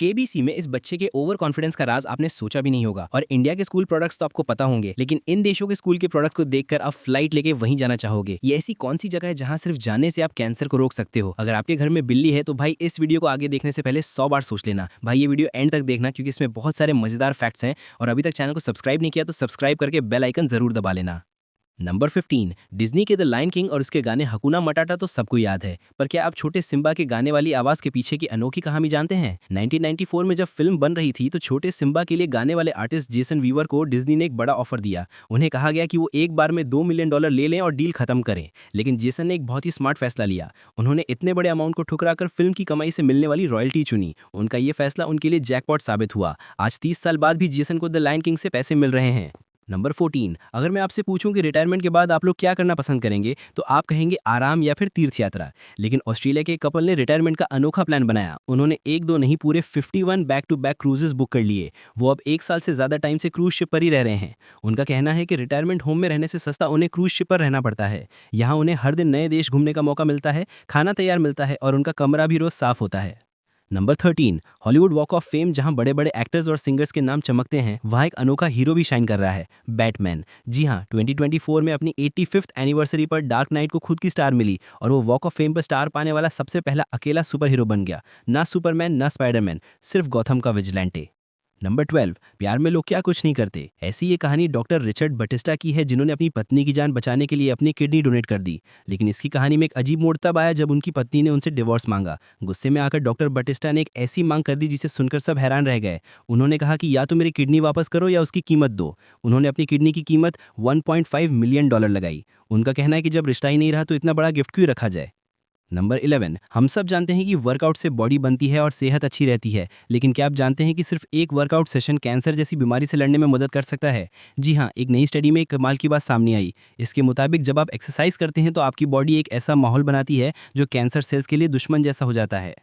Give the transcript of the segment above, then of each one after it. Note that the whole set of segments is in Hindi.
केबीसी में इस बच्चे के ओवर कॉन्फिडेंस का राज आपने सोचा भी नहीं होगा। और इंडिया के स्कूल प्रोडक्ट्स तो आपको पता होंगे, लेकिन इन देशों के स्कूल के प्रोडक्ट्स को देखकर आप फ्लाइट लेके वहीं जाना चाहोगे। ये ऐसी कौन सी जगह है जहां सिर्फ जाने से आप कैंसर को रोक सकते हो? अगर आपके घर में बिल्ली है तो भाई इस वीडियो को आगे देखने से पहले 100 बार सोच लेना। भाई ये वीडियो एंड तक देखना, क्योंकि इसमें बहुत सारे मजेदार फैक्ट्स हैं। और अभी तक चैनल को सब्सक्राइब नहीं किया तो सब्सक्राइब करके बेल आइकन जरूर दबा लेना। नंबर 15, डिज्नी के द लायन किंग और उसके गाने हकुना मटाटा तो सबको याद है, पर क्या आप छोटे सिम्बा के गाने वाली आवाज के पीछे की अनोखी कहानी जानते हैं? 1994 में जब फिल्म बन रही थी तो छोटे सिम्बा के लिए गाने वाले आर्टिस्ट जेसन वीवर को डिज्नी ने एक बड़ा ऑफर दिया। उन्हें कहा गया कि वो एक बार में $2 मिलियन ले लें और डील खत्म करें, लेकिन जेसन ने एक बहुत ही स्मार्ट फैसला लिया। उन्होंने इतने बड़े अमाउंट को ठुकराकर फिल्म की कमाई से मिलने वाली रॉयल्टी चुनी। उनका ये फैसला उनके लिए जैकपॉट साबित हुआ। आज 30 साल बाद भी जेसन को द लायन किंग से पैसे मिल रहे हैं। नंबर 14, अगर मैं आपसे पूछूं कि रिटायरमेंट के बाद आप लोग क्या करना पसंद करेंगे तो आप कहेंगे आराम या फिर तीर्थ यात्रा। लेकिन ऑस्ट्रेलिया के कपल ने रिटायरमेंट का अनोखा प्लान बनाया। उन्होंने एक दो नहीं पूरे 51 back to back cruises book कर लिए। वो अब 1 साल से ज्यादा टाइम से क्रूज शिप पर ही रह रहे हैं। उनका कहना है कि रिटायरमेंट होम में रहने से सस्ता उन्हें क्रूज शिप पर रहना पड़ता है। यहाँ उन्हें हर दिन नए देश घूमने का मौका मिलता है, खाना तैयार मिलता है और उनका कमरा भी रोज साफ होता है। Number 13, Hollywood walk of fame, जहां बड़े बड़े एक्टर्स और सिंगर्स के नाम चमकते हैं, वहां एक अनोखा हीरो भी शाइन कर रहा है, बैटमैन। जी हां, 2024 में अपनी 85th एनिवर्सरी पर डार्क नाइट को खुद की स्टार मिली और वो वॉक ऑफ फेम पर स्टार पाने वाला सबसे पहला अकेला सुपर हीरो बन गया। ना सुपरमैन ना स्पाइडरमैन, सिर्फ गॉथम का विजिलेंटे। नंबर 12, प्यार में लोग क्या कुछ नहीं करते। ऐसी ये कहानी डॉक्टर रिचर्ड बटिस्टा की है, जिन्होंने अपनी पत्नी की जान बचाने के लिए अपनी किडनी डोनेट कर दी। लेकिन इसकी कहानी में एक अजीब मोड़ तब आया जब उनकी पत्नी ने उनसे डिवोर्स मांगा। गुस्से में आकर डॉक्टर बटिस्टा ने एक ऐसी मांग कर दी जिसे सुनकर सब हैरान रह गए। उन्होंने कहा कि या तो मेरी किडनी वापस करो या उसकी कीमत दो। उन्होंने अपनी किडनी की कीमत $1.5 मिलियन लगाई। उनका कहना है कि जब रिश्ता ही नहीं रहा तो इतना बड़ा गिफ्ट क्यों रखा जाए। नंबर 11, हम सब जानते हैं कि वर्कआउट से बॉडी बनती है और सेहत अच्छी रहती है, लेकिन क्या आप जानते हैं कि सिर्फ एक वर्कआउट सेशन कैंसर जैसी बीमारी से लड़ने में मदद कर सकता है? जी हाँ, एक नई स्टडी में एक कमाल की बात सामने आई। इसके मुताबिक जब आप एक्सरसाइज करते हैं तो आपकी बॉडी एक ऐसा माहौल बनाती है जो कैंसर सेल्स के लिए दुश्मन जैसा हो जाता है।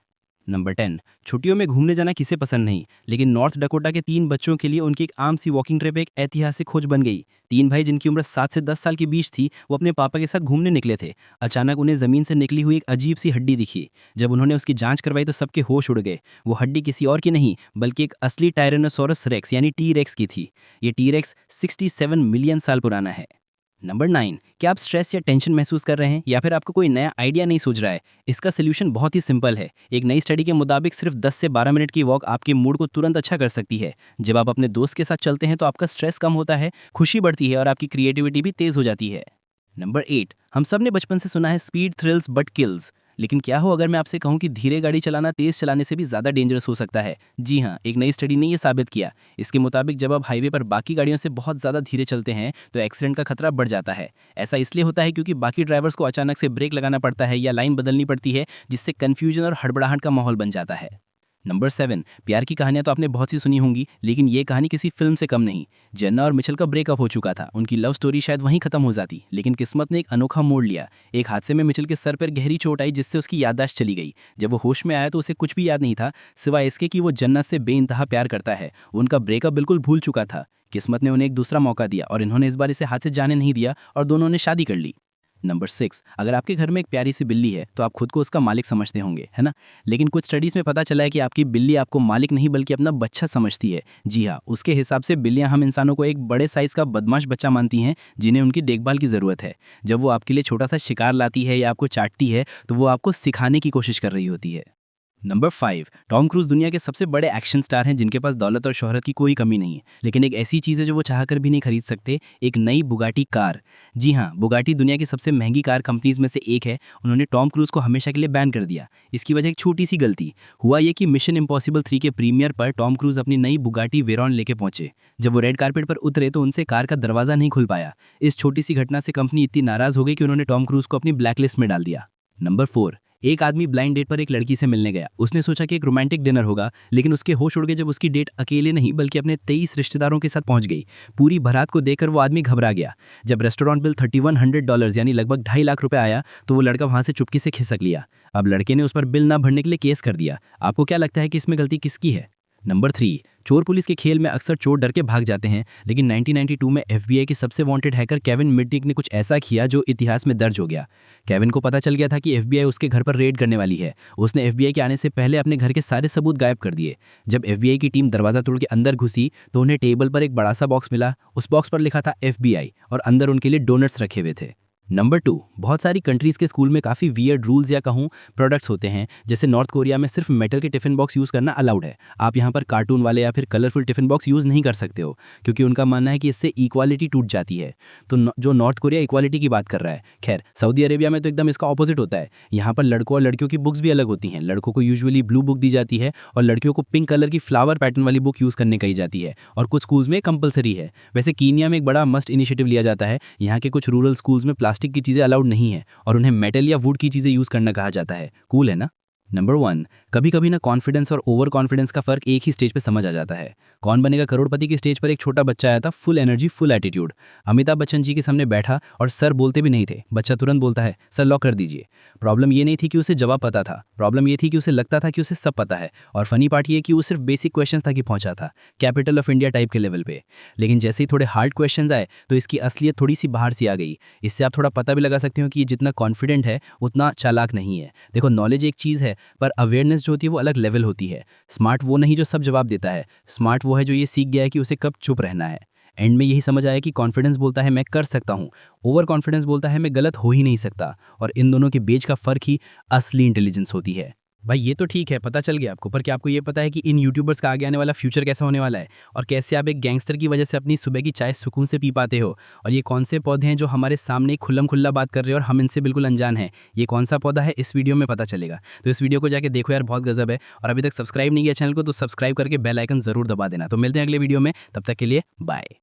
नंबर 10, छुट्टियों में घूमने जाना किसे पसंद नहीं, लेकिन नॉर्थ डकोटा के 3 बच्चों के लिए उनकी एक आम सी वॉकिंग ट्रिप एक ऐतिहासिक खोज बन गई। 3 भाई जिनकी उम्र 7 से 10 साल के बीच थी, वो अपने पापा के साथ घूमने निकले थे। अचानक उन्हें जमीन से निकली हुई एक अजीब सी हड्डी दिखी। जब उन्होंने उसकी जांच करवाई तो सबके होश उड़ गए। वो हड्डी किसी और की नहीं बल्कि एक असली टायरेनोसोरस रेक्स यानी टी रेक्स की थी। ये टी रेक्स 67 मिलियन साल पुराना है। नंबर 9, क्या आप स्ट्रेस या टेंशन महसूस कर रहे हैं या फिर आपको कोई नया आइडिया नहीं सूझ रहा है? इसका सोल्यूशन बहुत ही सिंपल है। एक नई स्टडी के मुताबिक सिर्फ 10 से 12 मिनट की वॉक आपके मूड को तुरंत अच्छा कर सकती है। जब आप अपने दोस्त के साथ चलते हैं तो आपका स्ट्रेस कम होता है, खुशी बढ़ती है और आपकी क्रिएटिविटी भी तेज हो जाती है। नंबर 8, हम सब ने बचपन से सुना है स्पीड थ्रिल्स बट किल्स, लेकिन क्या हो अगर मैं आपसे कहूं कि धीरे गाड़ी चलाना तेज चलाने से भी ज़्यादा डेंजरस हो सकता है? जी हाँ, एक नई स्टडी ने ये साबित किया। इसके मुताबिक जब आप हाईवे पर बाकी गाड़ियों से बहुत ज़्यादा धीरे चलते हैं तो एक्सीडेंट का खतरा बढ़ जाता है। ऐसा इसलिए होता है क्योंकि बाकी ड्राइवर्स को अचानक से ब्रेक लगाना पड़ता है या लाइन बदलनी पड़ती है, जिससे कन्फ्यूजन और हड़बड़ाहट का माहौल बन जाता है। नंबर 7, प्यार की कहानियां तो आपने बहुत सी सुनी होंगी, लेकिन ये कहानी किसी फिल्म से कम नहीं। जेन्ना और मिचेल का ब्रेकअप हो चुका था। उनकी लव स्टोरी शायद वहीं खत्म हो जाती, लेकिन किस्मत ने एक अनोखा मोड़ लिया। एक हादसे में मिचेल के सर पर गहरी चोट आई, जिससे उसकी याददाश्त चली गई। जब वो होश में आया तो उसे कुछ भी याद नहीं था, सिवाय इसके कि वो जन्नत से बेइंतहा प्यार करता है। उनका ब्रेकअप बिल्कुल भूल चुका था। किस्मत ने उन्हें एक दूसरा मौका दिया और इन्होंने इस बार इसे हाथ से जाने नहीं दिया और दोनों ने शादी कर ली। नंबर 6, अगर आपके घर में एक प्यारी सी बिल्ली है तो आप खुद को उसका मालिक समझते होंगे, है ना? लेकिन कुछ स्टडीज में पता चला है कि आपकी बिल्ली आपको मालिक नहीं बल्कि अपना बच्चा समझती है। जी हाँ, उसके हिसाब से बिल्लियां हम इंसानों को एक बड़े साइज का बदमाश बच्चा मानती हैं, जिन्हें उनकी देखभाल की ज़रूरत है। जब वो आपके लिए छोटा सा शिकार लाती है या आपको चाटती है तो वो आपको सिखाने की कोशिश कर रही होती है। नंबर 5, टॉम क्रूज दुनिया के सबसे बड़े एक्शन स्टार हैं, जिनके पास दौलत और शोहरत की कोई कमी नहीं है, लेकिन एक ऐसी चीज़ है जो वो चाहकर भी नहीं खरीद सकते, एक नई बुगाटी कार। जी हाँ, बुगाटी दुनिया की सबसे महंगी कार कंपनीज में से एक है। उन्होंने टॉम क्रूज को हमेशा के लिए बैन कर दिया। इसकी वजह एक छोटी सी गलती। हुआ ये कि मिशन इम्पॉसिबल 3 के प्रीमियर पर टॉम क्रूज अपनी नई बुगाटी वेरॉन लेके पहुंचे। जब वो रेड कारपेट पर उतरे तो उनसे कार का दरवाज़ा नहीं खुल पाया। इस छोटी सी घटना से कंपनी इतनी नाराज़ हो गई कि उन्होंने टॉम क्रूज को अपनी ब्लैकलिस्ट में डाल दिया। नंबर 4, एक आदमी ब्लाइंड डेट पर एक लड़की से मिलने गया। उसने सोचा कि एक रोमांटिक डिनर होगा, लेकिन उसके होश उड़ गए जब उसकी डेट अकेले नहीं बल्कि अपने 23 रिश्तेदारों के साथ पहुंच गई। पूरी बारात को देखकर वो आदमी घबरा गया। जब रेस्टोरेंट बिल $3100 यानी लगभग 2.5 लाख रुपए आया तो वो लड़का वहां से चुपके से खिसक लिया। अब लड़के ने उस पर बिल ना भरने के लिए केस कर दिया। आपको क्या लगता है कि इसमें गलती किसकी है? नंबर 3, चोर पुलिस के खेल में अक्सर चोर डर के भाग जाते हैं, लेकिन 1992 में एफबीआई के सबसे वांटेड हैकर केविन मिडनिक ने कुछ ऐसा किया जो इतिहास में दर्ज हो गया। केविन को पता चल गया था कि एफबीआई उसके घर पर रेड करने वाली है। उसने एफबीआई के आने से पहले अपने घर के सारे सबूत गायब कर दिए। जब एफबीआई की टीम दरवाजा तोड़ के अंदर घुसी तो उन्हें टेबल पर एक बड़ा सा बॉक्स मिला। उस बॉक्स पर लिखा था एफबीआई और अंदर उनके लिए डोनट्स रखे हुए थे। नंबर 2, बहुत सारी कंट्रीज के स्कूल में काफ़ी वियर्ड रूल्स या कहूँ प्रोडक्ट्स होते हैं। जैसे नॉर्थ कोरिया में सिर्फ मेटल के टिफिन बॉक्स यूज़ करना अलाउड है। आप यहाँ पर कार्टून वाले या फिर कलरफुल टिफिन बॉक्स यूज़ नहीं कर सकते हो, क्योंकि उनका मानना है कि इससे इक्वालिटी टूट जाती है। तो जो नॉर्थ कोरिया इक्वालिटी की बात कर रहा है, खैर सऊदी अरेबिया में तो एकदम इसका ऑपोजिट होता है। यहाँ पर लड़कों और लड़कियों की बुक्स भी अलग होती हैं। लड़कों को यूजुअली ब्लू बुक दी जाती है और लड़कियों को पिंक कलर की फ्लावर पैटर्न वाली बुक यूज़ करने कही जाती है, और कुछ स्कूल्स में कंपलसरी है। वैसे कीनिया में एक बड़ा मस्ट इनिशिएटिव लिया जाता है। यहाँ के कुछ रूरल स्कूल्स में प्लास्टिक की चीज़ें अलाउड नहीं है और उन्हें मेटल या वुड की चीज़ें यूज़ करना कहा जाता है। कूल है ना। नंबर 1, कभी कभी ना कॉन्फिडेंस और ओवर कॉन्फिडेंस का फर्क एक ही स्टेज पे समझ आ जाता है। कौन बनेगा करोड़पति की स्टेज पर एक छोटा बच्चा आया था, full energy full attitude. Amitabh Bachchan ji के सामने बैठा और सर बोलते भी नहीं थे। बच्चा तुरंत बोलता है सर लॉक कर दीजिए। प्रॉब्लम ये नहीं थी कि उसे जवाब पता था, प्रॉब्लम ये थी कि उसे लगता था कि उसे सब पता है। और फनी पार्ट ये कि वो सिर्फ बेसिक क्वेश्चन तक ही पहुंचा था, कैपिटल ऑफ इंडिया टाइप के लेवल पे। लेकिन जैसे ही थोड़े हार्ड क्वेश्चन आए तो इसकी असलियत थोड़ी सी बाहर सी आ गई। इससे आप थोड़ा पता भी लगा सकते हो कि ये जितना कॉन्फिडेंट है उतना चालाक नहीं है। देखो, नॉलेज एक चीज़ है, पर अवेयरनेस जो होती है वो अलग लेवल होती है। स्मार्ट वो नहीं जो सब जवाब देता है, स्मार्ट वो है जो ये सीख गया है कि उसे कब चुप रहना है। एंड में यही समझ आया कि कॉन्फिडेंस बोलता है मैं कर सकता हूँ, ओवर कॉन्फिडेंस बोलता है मैं गलत हो ही नहीं सकता। और इन दोनों के बीच का फर्क ही असली इंटेलिजेंस होती है। भाई ये तो ठीक है, पता चल गया आपको, पर क्या आपको ये पता है कि इन यूट्यूबर्स का आगे आने वाला फ्यूचर कैसा होने वाला है, और कैसे आप एक गैंगस्टर की वजह से अपनी सुबह की चाय सुकून से पी पाते हो? और ये कौन से पौधे हैं जो हमारे सामने खुल्लम खुल्ला बात कर रहे हैं और हम इनसे बिल्कुल अनजान हैं? ये कौन सा पौधा है, इस वीडियो में पता चलेगा। तो इस वीडियो को जाके देखो यार, बहुत गजब है। और अभी तक सब्सक्राइब नहीं किया चैनल को तो सब्सक्राइब करके बेल आइकन जरूर दबा देना। तो मिलते हैं अगले वीडियो में, तब तक के लिए बाय।